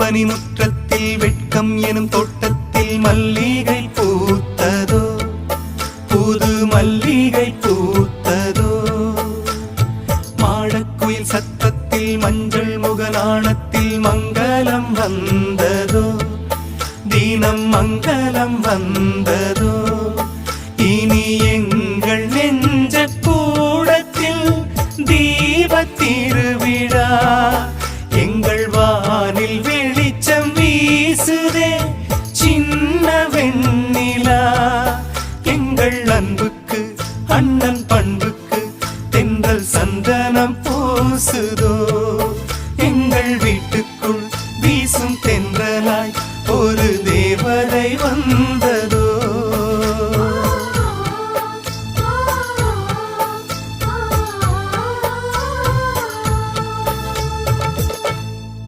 பனிமுற்றத்தில் வெட்கம் எனும் தோட்டத்தில் மல்லிகை பூத்ததோ, புது மல்லிகை பூத்ததோ. மாடக்குயில் சத்தத்தில் மஞ்சள் முகநாணத்தில் மங்களம் வந்ததோ, தினம் மங்களம் வந்ததோ. இனி எங்கள் நெஞ்ச கூடத்தில் தீப திருவிழா, எங்கள் வானில்